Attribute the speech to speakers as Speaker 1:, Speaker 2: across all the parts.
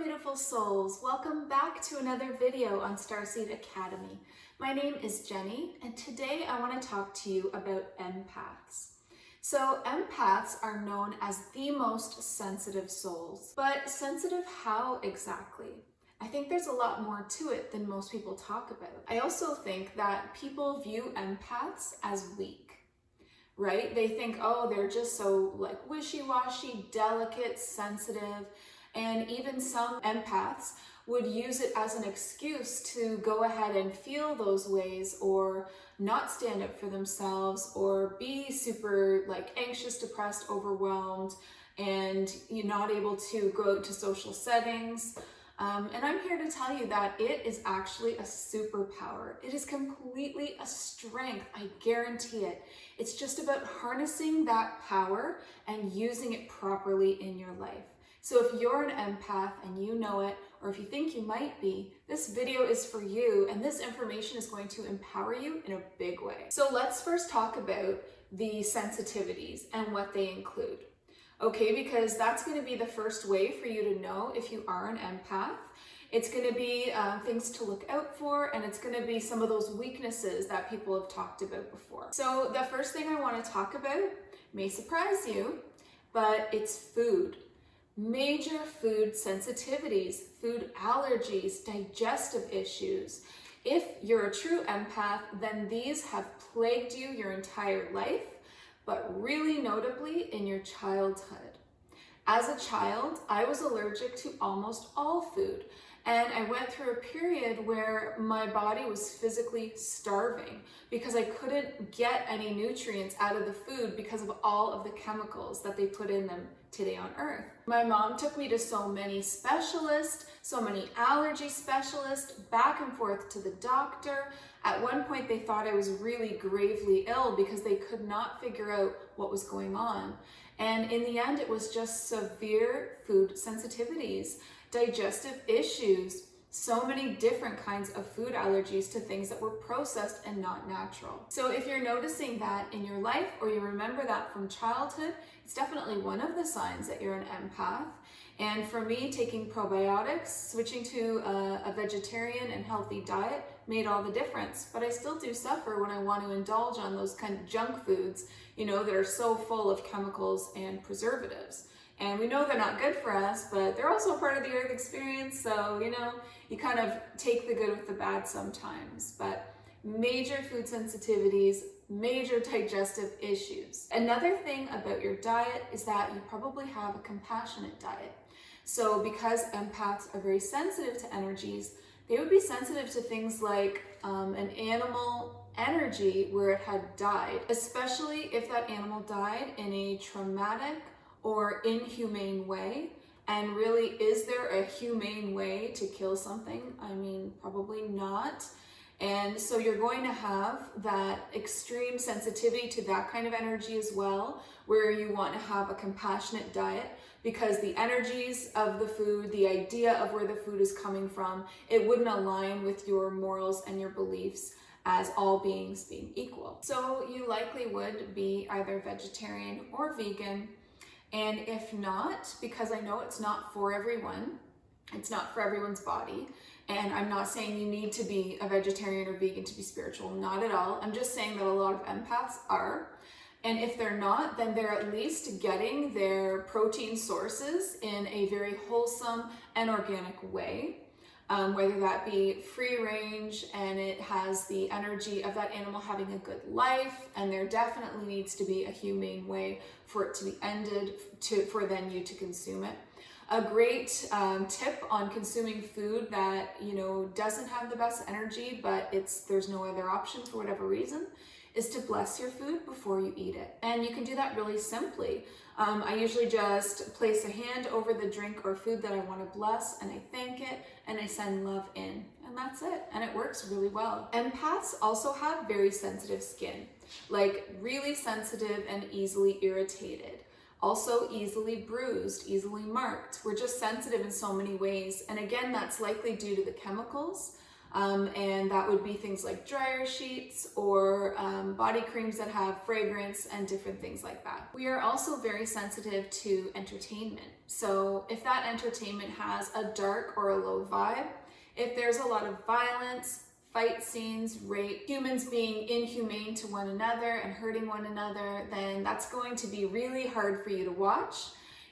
Speaker 1: beautiful souls, welcome back to another video on Starseed Academy. My name is Jenny and today I want to talk to you about empaths. So empaths are known as the most sensitive souls, but sensitive how exactly? I think there's a lot more to it than most people talk about. I also think that people view empaths as weak, right? They think, oh, they're just so like wishy-washy, delicate, sensitive, and even some empaths would use it as an excuse to go ahead and feel those ways or not stand up for themselves or be super like anxious, depressed, overwhelmed, and you're not able to go out to social settings. And I'm here to tell you that it is actually a superpower. It is completely a strength, I guarantee it. It's just about harnessing that power and using it properly in your life. So if you're an empath and you know it, or if you think you might be, this video is for you and this information is going to empower you in a big way. So let's first talk about the sensitivities and what they include. Okay, because that's going to be the first way for you to know if you are an empath. It's going to be things to look out for, and it's going to be some of those weaknesses that people have talked about before. So the first thing I want to talk about may surprise you, but it's food. Major food sensitivities, food allergies, digestive issues. If you're a true empath, then these have plagued you your entire life, but really notably in your childhood. As a child, I was allergic to almost all food, and I went through a period where my body was physically starving because I couldn't get any nutrients out of the food because of all of the chemicals that they put in them today on Earth. My mom took me to so many specialists, so many allergy specialists, back and forth to the doctor. At one point, they thought I was really gravely ill because they could not figure out what was going on. And in the end, it was just severe food sensitivities, digestive issues, so many different kinds of food allergies to things that were processed and not natural. So if you're noticing that in your life or you remember that from childhood, it's definitely one of the signs that you're an empath. And for me, taking probiotics, switching to a vegetarian and healthy diet made all the difference. But I still do suffer when I want to indulge on those kind of junk foods, you know, that are so full of chemicals and preservatives. And we know they're not good for us, but they're also part of the Earth experience. So, you know, you kind of take the good with the bad sometimes. But major food sensitivities, major digestive issues. Another thing about your diet is that you probably have a compassionate diet. So because empaths are very sensitive to energies, they would be sensitive to things like an animal energy where it had died, especially if that animal died in a traumatic or inhumane way. And really, is there a humane way to kill something? I mean, probably not. And so you're going to have that extreme sensitivity to that kind of energy as well, where you want to have a compassionate diet because the energies of the food, the idea of where the food is coming from, it wouldn't align with your morals and your beliefs as all beings being equal. So you likely would be either vegetarian or vegan. And if not, because I know it's not for everyone, it's not for everyone's body, and I'm not saying you need to be a vegetarian or vegan to be spiritual, not at all. I'm just saying that a lot of empaths are. And if they're not, then they're at least getting their protein sources in a very wholesome and organic way. Whether that be free range and it has the energy of that animal having a good life, and there definitely needs to be a humane way for it to be ended for then you to consume it. A great tip on consuming food that, you know, doesn't have the best energy, but there's no other option for whatever reason, is to bless your food before you eat it. And you can do that really simply. I usually just place a hand over the drink or food that I want to bless, and I thank it, and I send love in. And that's it. And it works really well. Empaths also have very sensitive skin, like really sensitive and easily irritated. Also easily bruised, easily marked. We're just sensitive in so many ways. And again, that's likely due to the chemicals And that would be things like dryer sheets or body creams that have fragrance and different things like that. We are also very sensitive to entertainment. So if that entertainment has a dark or a low vibe, if there's a lot of violence, fight scenes, rape, humans being inhumane to one another and hurting one another, then that's going to be really hard for you to watch.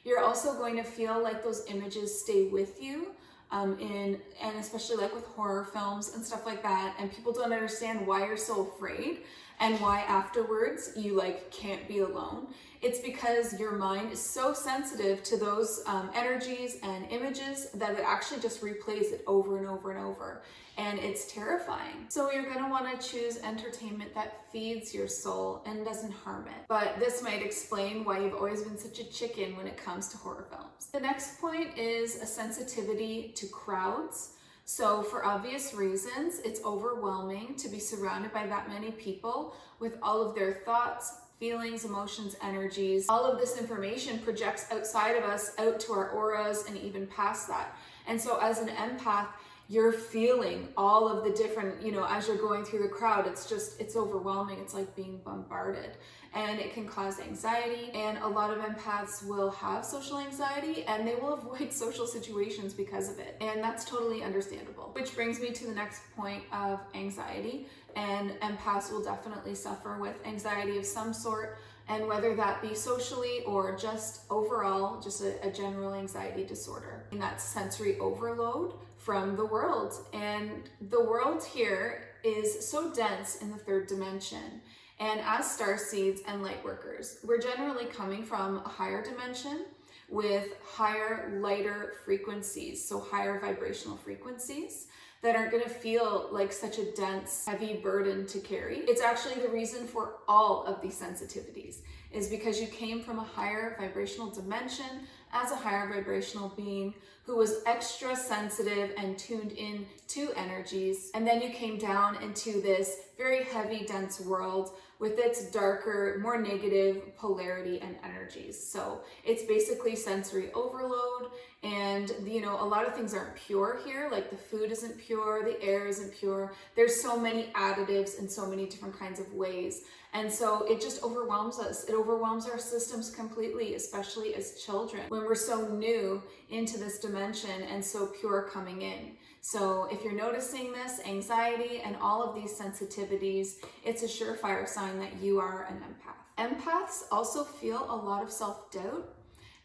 Speaker 1: You're also going to feel like those images stay with you. And especially like with horror films and stuff like that, and people don't understand why you're so afraid and why afterwards you like can't be alone. It's because your mind is so sensitive to those energies and images that it actually just replays it over and over and over, and it's terrifying. So you're going to want to choose entertainment that feeds your soul and doesn't harm it. But this might explain why you've always been such a chicken when it comes to horror films. The next point is a sensitivity to crowds. So for obvious reasons, it's overwhelming to be surrounded by that many people with all of their thoughts, feelings, emotions, energies. All of this information projects outside of us, out to our auras, and even past that. And so as an empath, you're feeling all of the different, as you're going through the crowd, it's overwhelming. It's like being bombarded, and it can cause anxiety. And a lot of empaths will have social anxiety, and they will avoid social situations because of it. And that's totally understandable. Which brings me to the next point of anxiety. And empaths will definitely suffer with anxiety of some sort, and whether that be socially or just overall, just a general anxiety disorder. And that's sensory overload from the world. And the world here is so dense in the third dimension. And as starseeds and lightworkers, we're generally coming from a higher dimension with higher, lighter frequencies, so higher vibrational frequencies that aren't going to feel like such a dense, heavy burden to carry. It's actually the reason for all of these sensitivities, is because you came from a higher vibrational dimension as a higher vibrational being who was extra sensitive and tuned in to energies. And then you came down into this very heavy, dense world with its darker, more negative polarity and energies. So it's basically sensory overload. And, a lot of things aren't pure here. Like the food isn't pure, the air isn't pure. There's so many additives in so many different kinds of ways. And so it just overwhelms us. It overwhelms our systems completely, especially as children, when we're so new into this dimension and so pure coming in. So if you're noticing this anxiety and all of these sensitivities, it's a surefire sign that you are an empath. Empaths also feel a lot of self-doubt,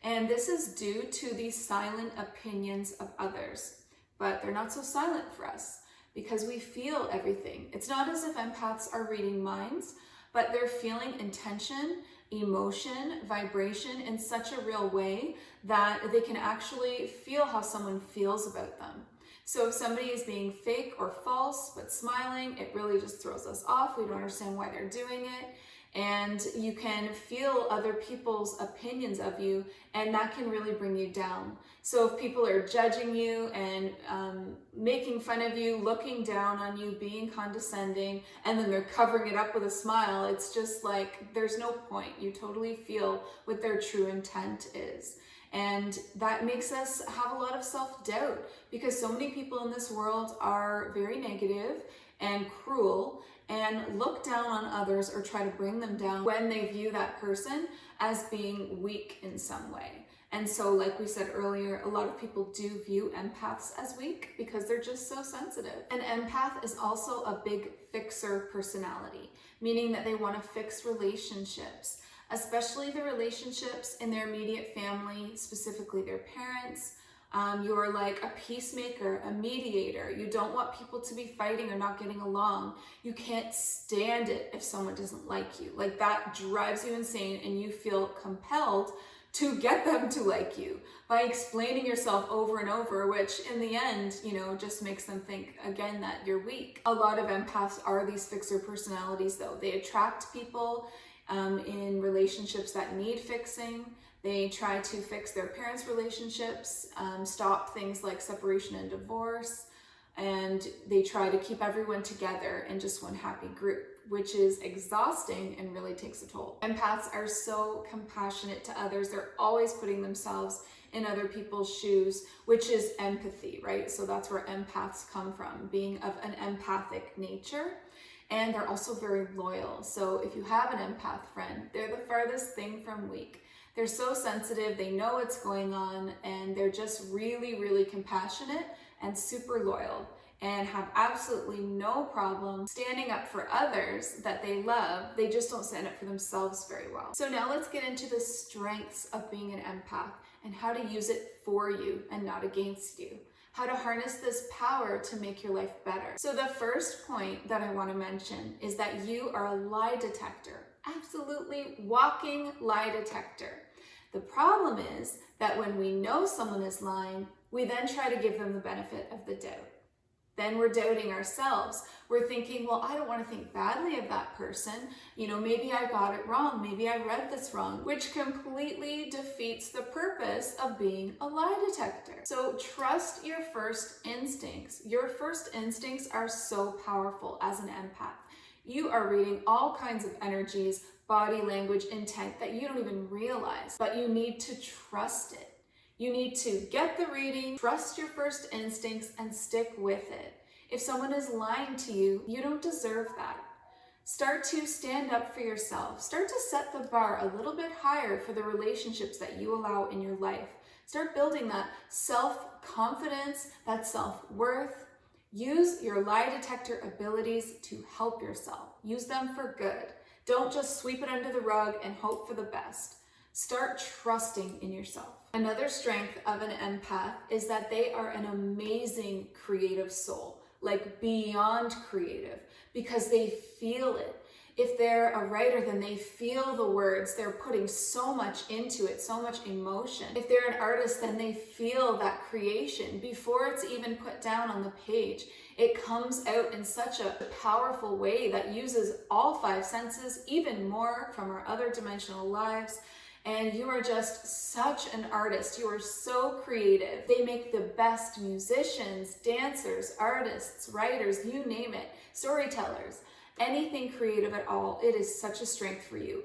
Speaker 1: and this is due to the silent opinions of others. But they're not so silent for us because we feel everything. It's not as if empaths are reading minds, but they're feeling intention, emotion, vibration in such a real way that they can actually feel how someone feels about them. So if somebody is being fake or false but smiling, it really just throws us off. We don't understand why they're doing it. And you can feel other people's opinions of you, and that can really bring you down. So if people are judging you and making fun of you, looking down on you, being condescending, and then they're covering it up with a smile, it's just like, there's no point. You totally feel what their true intent is. And that makes us have a lot of self-doubt because so many people in this world are very negative and cruel and look down on others or try to bring them down when they view that person as being weak in some way. And so, like we said earlier, a lot of people do view empaths as weak because they're just so sensitive. An empath is also a big fixer personality, meaning that they want to fix relationships, especially the relationships in their immediate family, specifically their parents. You're like a peacemaker, a mediator. You don't want people to be fighting or not getting along. You can't stand it if someone doesn't like you. Like that drives you insane, and you feel compelled to get them to like you by explaining yourself over and over, which in the end, just makes them think again that you're weak. A lot of empaths are these fixer personalities though. They attract people in relationships that need fixing. They try to fix their parents' relationships, stop things like separation and divorce, and they try to keep everyone together in just one happy group, which is exhausting and really takes a toll. Empaths are so compassionate to others. They're always putting themselves in other people's shoes, which is empathy, right? So that's where empaths come from, being of an empathic nature. And they're also very loyal. So if you have an empath friend, they're the farthest thing from weak. They're so sensitive, they know what's going on, and they're just really, really compassionate and super loyal, and have absolutely no problem standing up for others that they love. They just don't stand up for themselves very well. So now let's get into the strengths of being an empath and how to use it for you and not against you. How to harness this power to make your life better. So the first point that I want to mention is that you are a lie detector. Absolutely walking lie detector. The problem is that when we know someone is lying, we then try to give them the benefit of the doubt. Then we're doubting ourselves. We're thinking, well, I don't want to think badly of that person. You know, maybe I got it wrong. Maybe I read this wrong, which completely defeats the purpose of being a lie detector. So trust your first instincts. Your first instincts are so powerful as an empath. You are reading all kinds of energies, body language, intent that you don't even realize, but you need to trust it. You need to get the reading, trust your first instincts, and stick with it. If someone is lying to you, you don't deserve that. Start to stand up for yourself. Start to set the bar a little bit higher for the relationships that you allow in your life. Start building that self-confidence, that self-worth. Use your lie detector abilities to help yourself. Use them for good. Don't just sweep it under the rug and hope for the best. Start trusting in yourself. Another strength of an empath is that they are an amazing creative soul, like beyond creative, because they feel it. If they're a writer, then they feel the words. They're putting so much into it, so much emotion. If they're an artist, then they feel that creation before it's even put down on the page. It comes out in such a powerful way that uses all five senses, even more from our other dimensional lives. And you are just such an artist. You are so creative. They make the best musicians, dancers, artists, writers, you name it, storytellers. Anything creative at all, it is such a strength for you,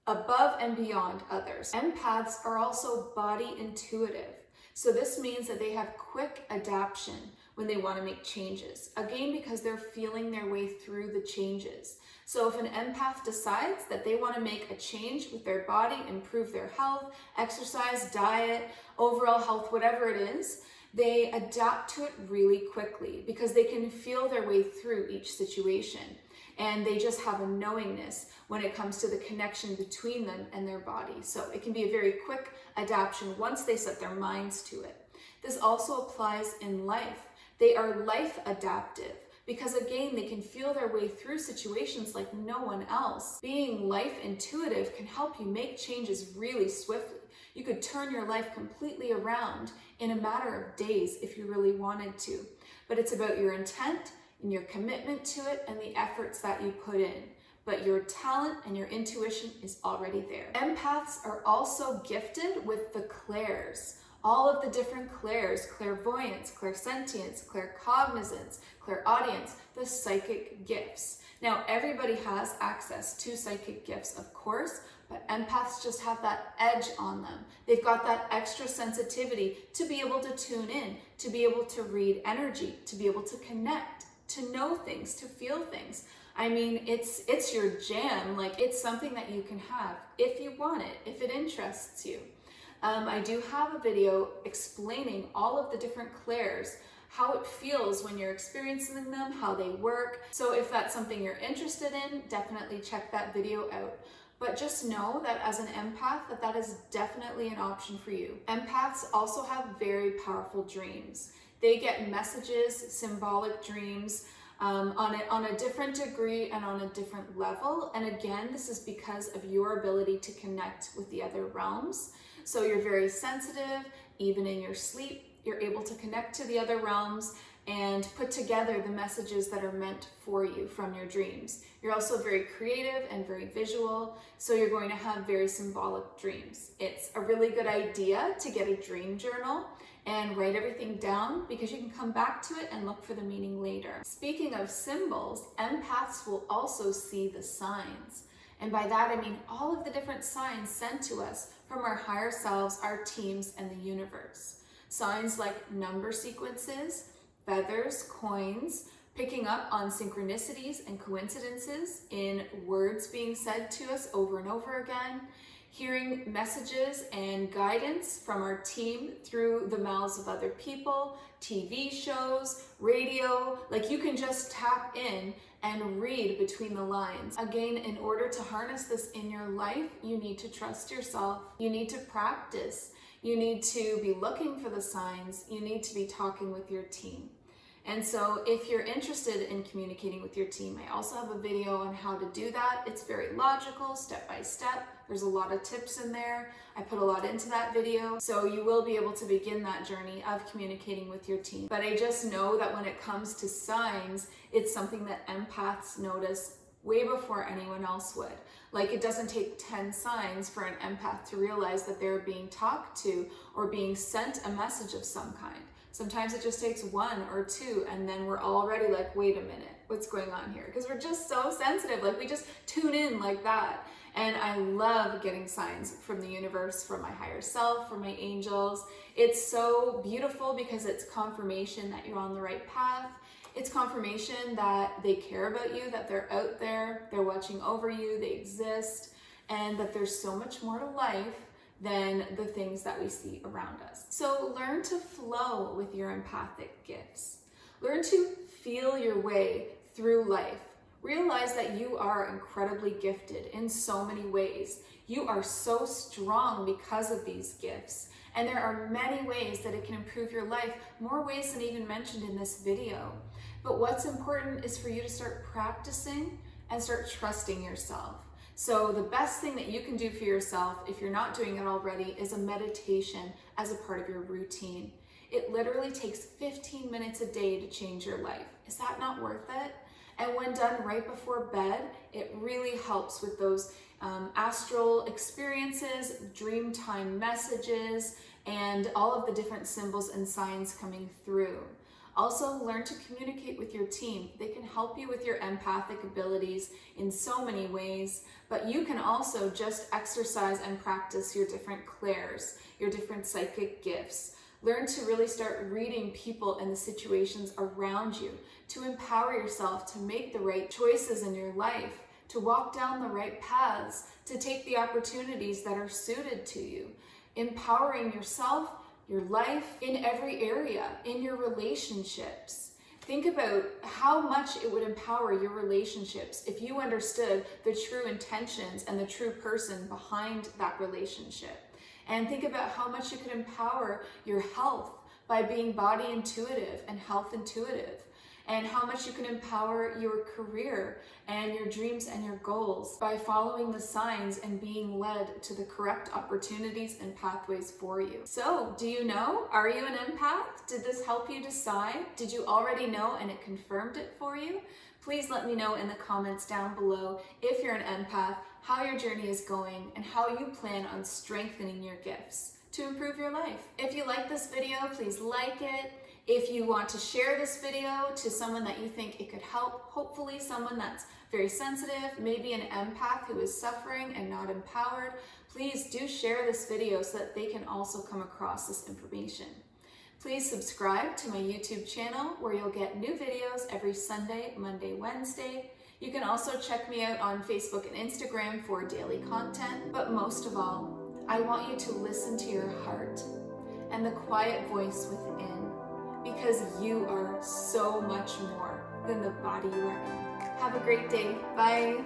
Speaker 1: above and beyond others. Empaths are also body intuitive. So this means that they have quick adaptation when they want to make changes. Again, because they're feeling their way through the changes. So if an empath decides that they want to make a change with their body, improve their health, exercise, diet, overall health, whatever it is, they adapt to it really quickly because they can feel their way through each situation. And they just have a knowingness when it comes to the connection between them and their body. So it can be a very quick adaptation once they set their minds to it. This also applies in life. They are life adaptive because again, they can feel their way through situations like no one else. Being life intuitive can help you make changes really swiftly. You could turn your life completely around in a matter of days if you really wanted to. But it's about your intent and your commitment to it and the efforts that you put in. But your talent and your intuition is already there. Empaths are also gifted with the clairs. All of the different clairs, clairvoyance, clairsentience, claircognizance, clairaudience, the psychic gifts. Now, everybody has access to psychic gifts, of course, but empaths just have that edge on them. They've got that extra sensitivity to be able to tune in, to be able to read energy, to be able to connect, to know things, to feel things. I mean, it's your jam. Like, it's something that you can have if you want it, if it interests you. I do have a video explaining all of the different clairs, how it feels when you're experiencing them, how they work. So if that's something you're interested in, definitely check that video out. But just know that as an empath, that is definitely an option for you. Empaths also have very powerful dreams. They get messages, symbolic dreams, on a different degree and on a different level. And again, this is because of your ability to connect with the other realms. So you're very sensitive, even in your sleep, you're able to connect to the other realms and put together the messages that are meant for you from your dreams. You're also very creative and very visual, so you're going to have very symbolic dreams. It's a really good idea to get a dream journal and write everything down because you can come back to it and look for the meaning later. Speaking of symbols, empaths will also see the signs. And by that, I mean all of the different signs sent to us from our higher selves, our teams, and the universe. Signs like number sequences, feathers, coins, picking up on synchronicities and coincidences in words being said to us over and over again, hearing messages and guidance from our team through the mouths of other people, TV shows, radio. Like, you can just tap in and read between the lines. Again, in order to harness this in your life, you need to trust yourself. You need to practice. You need to be looking for the signs. You need to be talking with your team. And so if you're interested in communicating with your team, I also have a video on how to do that. It's very logical, step by step. There's a lot of tips in there. I put a lot into that video. So you will be able to begin that journey of communicating with your team. But I just know that when it comes to signs, it's something that empaths notice way before anyone else would. Like, it doesn't take 10 signs for an empath to realize that they're being talked to or being sent a message of some kind. Sometimes it just takes 1 or 2, and then we're already like, wait a minute, what's going on here? Because we're just so sensitive, like we just tune in like that. And I love getting signs from the universe, from my higher self, from my angels. It's so beautiful because it's confirmation that you're on the right path. It's confirmation that they care about you, that they're out there, they're watching over you, they exist, and that there's so much more to life than the things that we see around us. So learn to flow with your empathic gifts. Learn to feel your way through life. Realize that you are incredibly gifted in so many ways. You are so strong because of these gifts. And there are many ways that it can improve your life, more ways than even mentioned in this video. But what's important is for you to start practicing and start trusting yourself. So the best thing that you can do for yourself, if you're not doing it already, is a meditation as a part of your routine. It literally takes 15 minutes a day to change your life. Is that not worth it? And when done right before bed, it really helps with those astral experiences, dream time messages, and all of the different symbols and signs coming through. Also, learn to communicate with your team. They can help you with your empathic abilities in so many ways, but you can also just exercise and practice your different clairs, your different psychic gifts. Learn to really start reading people and the situations around you, to empower yourself to make the right choices in your life, to walk down the right paths, to take the opportunities that are suited to you. Empowering yourself, your life, in every area, in your relationships. Think about how much it would empower your relationships if you understood the true intentions and the true person behind that relationship. And think about how much you could empower your health by being body intuitive and health intuitive. And how much you can empower your career and your dreams and your goals by following the signs and being led to the correct opportunities and pathways for you. So, do you know? Are you an empath? Did this help you decide? Did you already know and it confirmed it for you? Please let me know in the comments down below if you're an empath, how your journey is going, and how you plan on strengthening your gifts to improve your life. If you like this video, please like it. If you want to share this video to someone that you think it could help, hopefully someone that's very sensitive, maybe an empath who is suffering and not empowered, please do share this video so that they can also come across this information. Please subscribe to my YouTube channel where you'll get new videos every Sunday, Monday, Wednesday. You can also check me out on Facebook and Instagram for daily content. But most of all, I want you to listen to your heart and the quiet voice within, because you are so much more than the body you are in. Have a great day. Bye.